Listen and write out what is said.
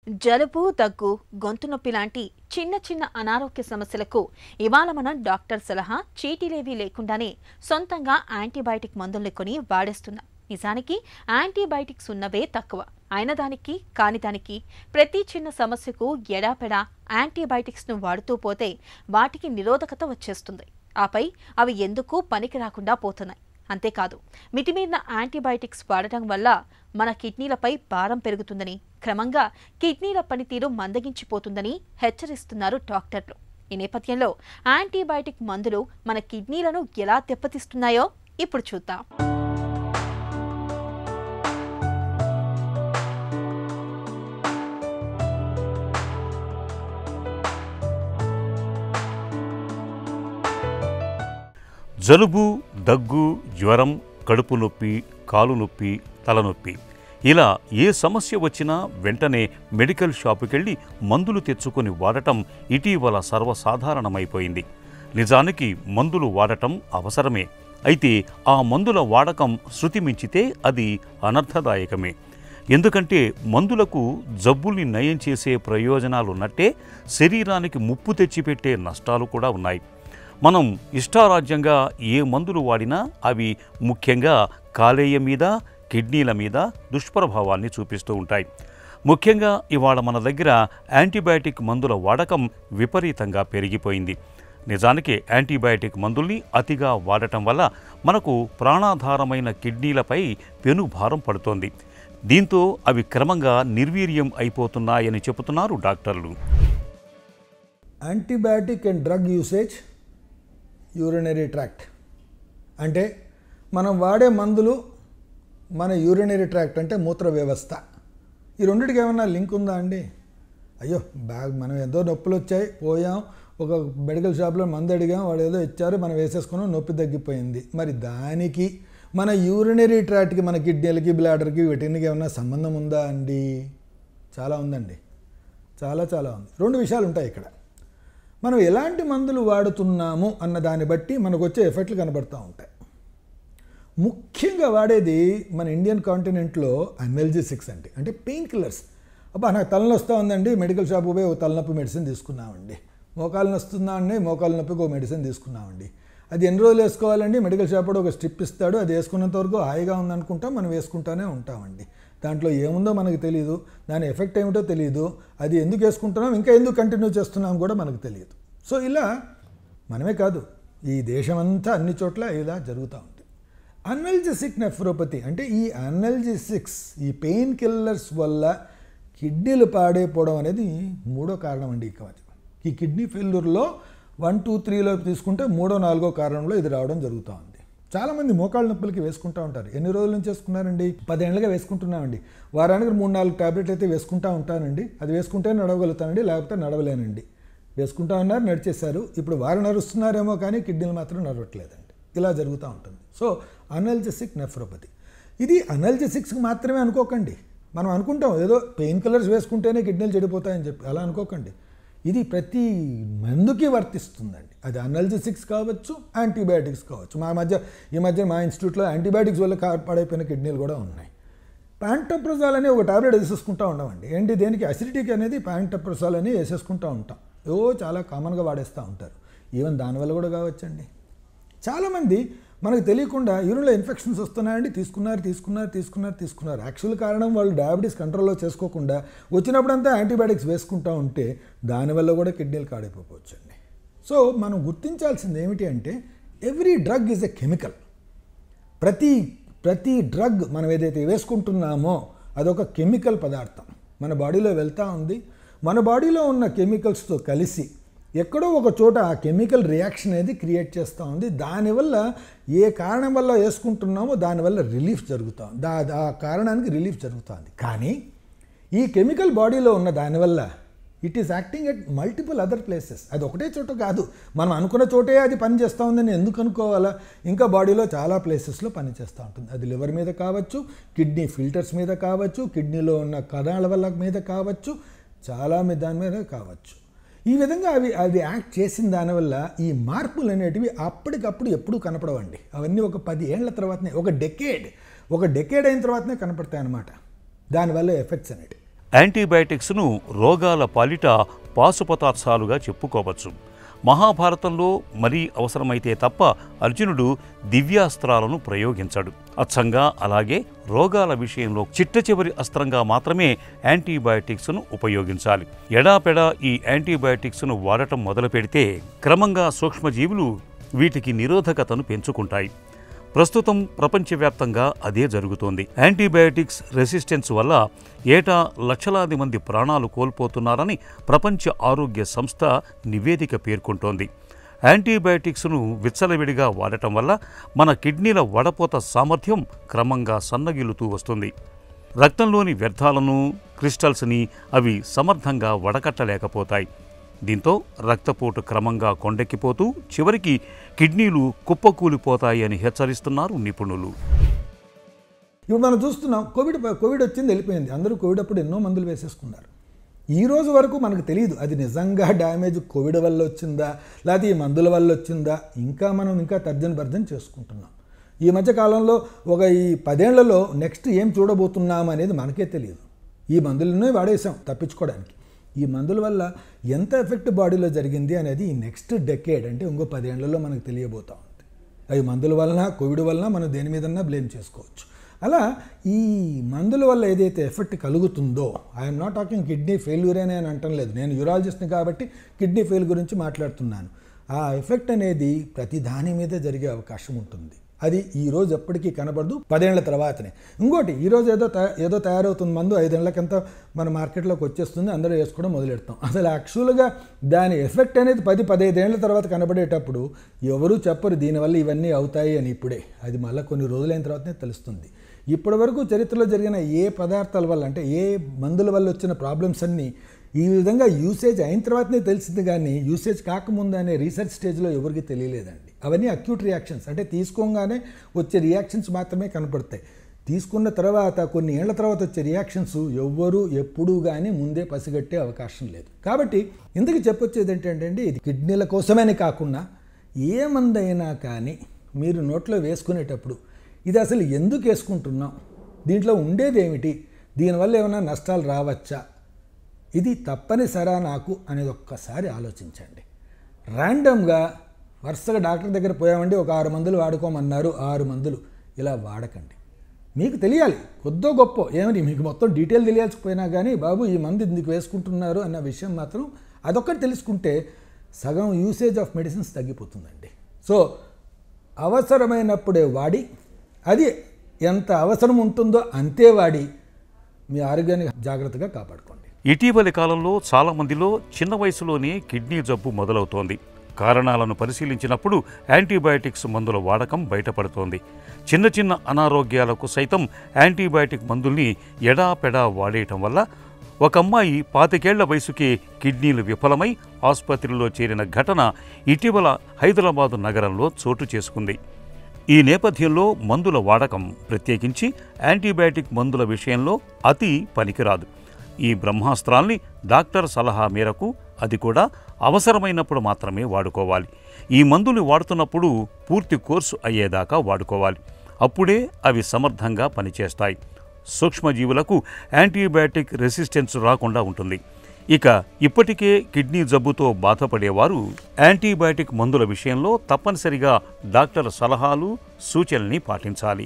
జలుబు, దగ్గు, గొంతు నొప్పి లాంటి చిన్న చిన్న అనారోగ్య సమస్యలకు ఇవాళ మనం డాక్టర్ సలహా చీటీలేవీ లేకుండానే సొంతంగా యాంటీబయాటిక్ మందుల్ని కొని వాడేస్తున్నాం. నిజానికి యాంటీబయాటిక్స్ ఉన్నవే తక్కువ. అయిన దానికి కాని దానికి ప్రతి చిన్న సమస్యకు ఎడాపెడా యాంటీబయాటిక్స్ను వాడుతూ పోతే వాటికి నిరోధకత వచ్చేస్తుంది. ఆపై అవి ఎందుకు పనికి రాకుండా పోతున్నాయి. అంతేకాదు, మితిమీరిన యాంటీబయాటిక్స్ వాడటం వల్ల మన కిడ్నీలపై భారం పెరుగుతుందని, క్రమంగా కిడ్నీల పనితీరు మందగించిపోతుందని హెచ్చరిస్తున్నారు డాక్టర్లు. ఈ నేపథ్యంలో యాంటీబయాటిక్ మందులు మన కిడ్నీలను ఎలా దెబ్బతీస్తున్నాయో ఇప్పుడు చూద్దాం. జలుబు, దగ్గు, జ్వరం, కడుపు నొప్పి, కాలు నొప్పి, తలనొప్పి ఇలా ఏ సమస్య వచ్చినా వెంటనే మెడికల్ షాపుకెళ్ళి మందులు తెచ్చుకొని వాడటం ఇటీవల సర్వసాధారణమైపోయింది. నిజానికి మందులు వాడటం అవసరమే. అయితే ఆ మందుల వాడకం శృతి మించితే అది అనర్థదాయకమే. ఎందుకంటే మందులకు జబ్బుల్ని నయం చేసే ప్రయోజనాలున్నట్టే శరీరానికి ముప్పు తెచ్చిపెట్టే నష్టాలు కూడా ఉన్నాయి. మనం ఇష్టారాజ్యంగా ఏ మందులు వాడినా అవి ముఖ్యంగా కాలేయం మీద, కిడ్నీల మీద దుష్ప్రభావాన్ని చూపిస్తూ ఉంటాయి. ముఖ్యంగా ఇవాళ మన దగ్గర యాంటీబయాటిక్ మందుల వాడకం విపరీతంగా పెరిగిపోయింది. నిజానికి యాంటీబయాటిక్ మందుల్ని అతిగా వాడటం వల్ల మనకు ప్రాణాధారమైన కిడ్నీలపై పెనుభారం పడుతోంది. దీంతో అవి క్రమంగా నిర్వీర్యం అయిపోతున్నాయని చెబుతున్నారు డాక్టర్లు. Antibiotic and drug usage urinary tract అంటే మనం వాడే మందులు మన యూరినరీ ట్రాక్ట్ అంటే మూత్ర వ్యవస్థ, ఈ రెండింటికి ఏమన్నా లింక్ ఉందా అండి? అయ్యో మనం ఎంతో నొప్పులు వచ్చాయి, పోయాం, ఒక మెడికల్ షాప్లో మందు అడిగాం, వాడు ఏదో ఇచ్చారు, మనం వేసేసుకున్నాం, నొప్పి తగ్గిపోయింది. మరి దానికి మన యూరినరీ ట్రాక్ట్కి, మన కిడ్నీలకి, బ్లాడర్కి, వీటికి ఏమన్నా సంబంధం ఉందా అండి? చాలా ఉందండి, చాలా ఉంది. రెండు విషయాలు ఉంటాయి ఇక్కడ. మనం ఎలాంటి మందులు వాడుతున్నాము అన్న దాన్ని బట్టి మనకు వచ్చే ఎఫెక్ట్లు కనబడుతూ ఉంటాయి. ముఖ్యంగా వాడేది మన ఇండియన్ కాంటినెంట్లో అనల్జెసిక్స్ అంటే పెయిన్ కిల్లర్స్. అబ్బా నాకు తలనొస్తూ ఉందండి, మెడికల్ షాప్కి పోయి ఒక తలనొప్పి మెడిసిన్ తీసుకున్నామండి. మోకాలు నొస్తుందా అండి, మోకాలు నొప్పికి ఒక మెడిసిన్ తీసుకున్నామండి. అది ఎన్ని రోజులు వేసుకోవాలండి? మెడికల్ షాప్ కూడా ఒక స్ట్రిప్ ఇస్తాడు, అది వేసుకున్నంత వరకు హాయిగా ఉందనుకుంటాం, మనం వేసుకుంటూనే ఉంటామండి. దాంట్లో ఏముందో మనకు తెలియదు, దాని ఎఫెక్ట్ ఏమిటో తెలియదు, అది ఎందుకు వేసుకుంటున్నాం, ఇంకా ఎందుకు కంటిన్యూ చేస్తున్నాం కూడా మనకు తెలియదు. సో ఇలా మనమే కాదు, ఈ దేశమంతా అన్ని చోట్ల ఇలా జరుగుతూ ఉంటుంది. అనల్జెసిక్ నెఫ్రోపతి అంటే ఈ అనల్జెసిక్స్, ఈ పెయిన్ కిల్లర్స్ వల్ల కిడ్నీలు పాడైపోవడం అనేది మూడో కారణం అండి. ఈ కిడ్నీ ఫెయిల్యూర్లో 1, 2, 3లో తీసుకుంటే 3వ, 4వ కారణంలో ఇది రావడం జరుగుతూ ఉంది. చాలామంది మోకాళ్ళ నొప్పులకి వేసుకుంటూ ఉంటారు. ఎన్ని రోజుల నుంచి వేసుకున్నారండి? 10 ఏళ్ళుగా వేసుకుంటున్నామండి. వారానికి 3-4 టాబ్లెట్లు అయితే వేసుకుంటూ ఉంటానండి. అది వేసుకుంటే నడవగలుగుతానండి, లేకపోతే నడవలేనండి. వేసుకుంటా ఉన్నారు, నడిచేశారు. ఇప్పుడు వారు నడుస్తున్నారేమో కానీ కిడ్నీలు మాత్రం నడవట్లేదండి. ఇలా జరుగుతూ ఉంటుంది. సో అనల్జెసిక్ నెఫ్రోపతి, ఇది అనల్జెసిక్స్కి మాత్రమే అనుకోకండి. మనం అనుకుంటాం ఏదో పెయిన్ కిల్లర్స్ వేసుకుంటేనే కిడ్నీలు చెడిపోతాయని చెప్పి, అలా అనుకోకండి. ఇది ప్రతి మందుకి వర్తిస్తుందండి. అది అనల్జెసిక్స్ కావచ్చు, యాంటీబయాటిక్స్ కావచ్చు. ఈ మధ్య మా ఇన్స్టిట్యూట్లో యాంటీబయాటిక్స్ వల్ల పాడైపోయిన కిడ్నీలు కూడా ఉన్నాయి. ప్యాంటోప్రజాల్ అనే ఒక టాబ్లెట్ వేసేసుకుంటూ ఉన్నామండి. ఏంటి దేనికి? అసిడిటీకి అనేది ప్యాంటోప్రజాల్ అని వేసేసుకుంటూ ఉంటాం. చాలా కామన్గా వాడేస్తూ ఉంటారు. ఈవెన్ దానివల్ల కూడా కావచ్చండి. చాలామంది మనకు తెలియకుండా యూరిన్లో ఇన్ఫెక్షన్స్ వస్తున్నాయండి, తీసుకున్నారు. యాక్చువల్ కారణం వాళ్ళు డయాబెటీస్ కంట్రోల్లో చేసుకోకుండా వచ్చినప్పుడంతా యాంటీబయాటిక్స్ వేసుకుంటూ ఉంటే దానివల్ల కూడా కిడ్నీలు కాడిపోవచ్చండి. సో మనం గుర్తించాల్సింది ఏమిటి అంటే every drug is a chemical. ప్రతి డ్రగ్ మనం ఏదైతే వేసుకుంటున్నామో అదొక కెమికల్ పదార్థం మన బాడీలో వెళ్తూ ఉంది. మన బాడీలో ఉన్న కెమికల్స్తో కలిసి ఎక్కడో ఒక చోట ఆ కెమికల్ రియాక్షన్ అనేది క్రియేట్ చేస్తూ ఉంది. దానివల్ల ఏ కారణం వల్ల వేసుకుంటున్నామో దానివల్ల రిలీఫ్ జరుగుతుంది, ఆ కారణానికి రిలీఫ్ జరుగుతుంది. కానీ ఈ కెమికల్ బాడీలో ఉన్న దానివల్ల it is acting at multiple other places. అది ఒకటే చోట కాదు, మనం అనుకున్న చోటే అది పనిచేస్తూ ఉందని ఎందుకు అనుకోవాలా? ఇంకా బాడీలో చాలా ప్లేసెస్లో పనిచేస్తూ ఉంటుంది. అది లివర్ మీద కావచ్చు, కిడ్నీ ఫిల్టర్స్ మీద కావచ్చు, కిడ్నీలో ఉన్న కణాల వల్ల మీద కావచ్చు, చాలా దాని మీద కావచ్చు. ఈ విధంగా అది యాక్ట్ చేసిన దానివల్ల ఈ మార్పులు అనేటివి అప్పటికప్పుడు ఎప్పుడూ కనపడవండి. అవన్నీ ఒక 10 ఏళ్ల తర్వాతనే, ఒక డెకేడ్ అయిన తర్వాతనే కనపడతాయి అన్నమాట. దానివల్ల ఎఫెక్ట్స్ అనేవి. యాంటీబయాటిక్స్ను రోగాల పాలిట పాశుపతార్థాలుగా చెప్పుకోవచ్చు. మహాభారతంలో మరీ అవసరమైతే తప్ప అర్జునుడు దివ్యాస్త్రాలను ప్రయోగించాడు. అచ్చంగా అలాగే రోగాల విషయంలో చిట్టచివరి అస్త్రంగా మాత్రమే యాంటీబయాటిక్స్ను ఉపయోగించాలి. ఎడాపెడా ఈ యాంటీబయాటిక్స్ను వాడటం మొదలు పెడితే క్రమంగా సూక్ష్మజీవులు వీటికి నిరోధకతను పెంచుకుంటాయి. ప్రస్తుతం ప్రపంచవ్యాప్తంగా అదే జరుగుతోంది. యాంటీబయాటిక్స్ రెసిస్టెన్స్ వల్ల ఏటా లక్షలాది మంది ప్రాణాలు కోల్పోతున్నారని ప్రపంచ ఆరోగ్య సంస్థ నివేదిక పేర్కొంటోంది. యాంటీబయాటిక్స్ను విచ్చలవిడిగా వాడటం వల్ల మన కిడ్నీల వడపోత సామర్థ్యం క్రమంగా సన్నగిల్లుతూ వస్తుంది. రక్తంలోని వ్యర్థాలను, క్రిస్టల్స్ని అవి సమర్థంగా వడకట్టలేకపోతాయి. దీంతో రక్తపోటు క్రమంగా కొండెక్కిపోతూ చివరికి కిడ్నీలు కుప్పకూలిపోతాయి అని హెచ్చరిస్తున్నారు నిపుణులు. ఇప్పుడు మనం చూస్తున్నాం, కోవిడ్ వచ్చింది, వెళ్ళిపోయింది. అందరూ కోవిడ్ అప్పుడు ఎన్నో మందులు వేసేసుకున్నారు. ఈ రోజు వరకు మనకు తెలియదు అది నిజంగా డ్యామేజ్ కోవిడ్ వల్ల వచ్చిందా లేకపోతే ఈ మందుల వల్ల వచ్చిందా. మనం తర్జన చేసుకుంటున్నాం. ఈ మధ్య కాలంలో ఈ 10 ఏళ్లలో నెక్స్ట్ ఏం చూడబోతున్నాం అనేది మనకే తెలియదు. ఈ మందులనే వాడేసాం తప్పించుకోవడానికి. ఈ మందుల వల్ల ఎంత ఎఫెక్ట్ బాడీలో జరిగింది అనేది ఈ నెక్స్ట్ డెకేడ్ అంటే ఇంకో 10 ఏళ్లలో మనకు తెలియబోతూ ఉంది. అవి మందుల వలన, కోవిడ్ వలన మనం దేని మీదన్నా బ్లేమ్ చేసుకోవచ్చు. అలా ఈ మందుల వల్ల ఏదైతే ఎఫెక్ట్ కలుగుతుందో, I'm not talking kidney failure అని అంటం లేదు, నేను యూరాలజిస్ట్ని కాబట్టి కిడ్నీ ఫెయిల్ గురించి మాట్లాడుతున్నాను. ఆ ఎఫెక్ట్ అనేది ప్రతి దాని మీద జరిగే అవకాశం ఉంటుంది. అది ఈరోజు ఎప్పటికీ కనబడదు, 10 ఏళ్ల తర్వాతనే. ఇంకోటి, ఈరోజు ఏదో తయారవుతుంది మందు, 5 ఏళ్లకంతా మన మార్కెట్లోకి వచ్చేస్తుంది, అందరూ వేసుకోవడం మొదలెడతాం. అసలు యాక్చువల్గా దాని ఎఫెక్ట్ అనేది 10-15 ఏళ్ల తర్వాత కనబడేటప్పుడు ఎవరూ చెప్పరు దీనివల్ల ఇవన్నీ అవుతాయి అని. ఇప్పుడే అది మళ్ళీ కొన్ని రోజులైన తర్వాతనే తెలుస్తుంది. ఇప్పటి వరకు చరిత్రలో జరిగిన ఏ పదార్థాల వల్ల అంటే ఏ మందుల వల్ల వచ్చిన ప్రాబ్లమ్స్ అన్నీ ఈ విధంగా యూసేజ్ అయిన తర్వాతనే తెలిసింది, కానీ యూసేజ్ కాకముందు అనే రీసెర్చ్ స్టేజ్లో ఎవరికి తెలియలేదండి. అవన్నీ అక్యూట్ రియాక్షన్స్, అంటే తీసుకోగానే వచ్చే రియాక్షన్స్ మాత్రమే కనపడతాయి. తీసుకున్న తర్వాత కొన్ని ఏళ్ల తర్వాత వచ్చే రియాక్షన్స్ ఎవ్వరూ ఎప్పుడూ కానీ ముందే పసిగట్టే అవకాశం లేదు. కాబట్టి ఇందుకు చెప్పొచ్చేది ఏంటంటే, ఇది కిడ్నీల కోసమని కాకుండా ఏ మందైనా కానీ మీరు నోట్లో వేసుకునేటప్పుడు ఇది అసలు ఎందుకు వేసుకుంటున్నాం, దీంట్లో ఉండేది ఏమిటి, దీనివల్ల ఏమైనా నష్టాలు రావచ్చా, ఇది తప్పనిసరా నాకు అనేది ఒక్కసారి ఆలోచించండి. ర్యాండమ్గా వరుసగా డాక్టర్ దగ్గర పోయామండి, ఒక 6 మందులు వాడుకోమన్నారు, 6 మందులు ఇలా వాడకండి. మీకు తెలియాలి కొద్దో గొప్ప, ఏమని మీకు మొత్తం డీటెయిల్ తెలియాల్సిపోయినా కానీ బాబు ఈ మందు ఎందుకు వేసుకుంటున్నారు అన్న విషయం మాత్రం అదొక్కటి తెలుసుకుంటే సగం యూసేజ్ ఆఫ్ మెడిసిన్స్ తగ్గిపోతుందండి. సో అవసరమైనప్పుడే వాడి, అది ఎంత అవసరం ఉంటుందో అంతే వాడి మీ ఆరోగ్యాన్ని జాగ్రత్తగా కాపాడుకోండి. ఇటీవలి కాలంలో చాలామందిలో చిన్న వయసులోనే కిడ్నీ జబ్బు మొదలవుతోంది. కారణాలను పరిశీలించినప్పుడు యాంటీబయాటిక్స్ మందుల వాడకం బయటపడుతోంది. చిన్న చిన్న అనారోగ్యాలకు సైతం యాంటీబయాటిక్ మందుల్ని ఎడాపెడా వాడేయటం వల్ల ఒక అమ్మాయి 25 ఏళ్ల వయసుకే కిడ్నీలు విఫలమై ఆసుపత్రిలో చేరిన ఘటన ఇటీవల హైదరాబాదు నగరంలో చోటు చేసుకుంది. ఈ నేపథ్యంలో మందుల వాడకం, ప్రత్యేకించి యాంటీబయాటిక్ మందుల విషయంలో అతి పనికిరాదు. ఈ బ్రహ్మాస్త్రాల్ని డాక్టర్ సలహా మేరకు, అది కూడా అవసరమైనప్పుడు మాత్రమే వాడుకోవాలి. ఈ మందులు వాడుతున్నప్పుడు పూర్తి కోర్సు అయ్యేదాకా వాడుకోవాలి. అప్పుడే అవి సమర్థంగా పనిచేస్తాయి. సూక్ష్మజీవులకు యాంటీబయాటిక్ రెసిస్టెన్స్ రాకుండా ఉంటుంది. ఇక ఇప్పటికే కిడ్నీ జబ్బుతో బాధపడేవారు యాంటీబయాటిక్ మందుల విషయంలో తప్పనిసరిగా డాక్టర్ సలహాలు, సూచనల్ని పాటించాలి.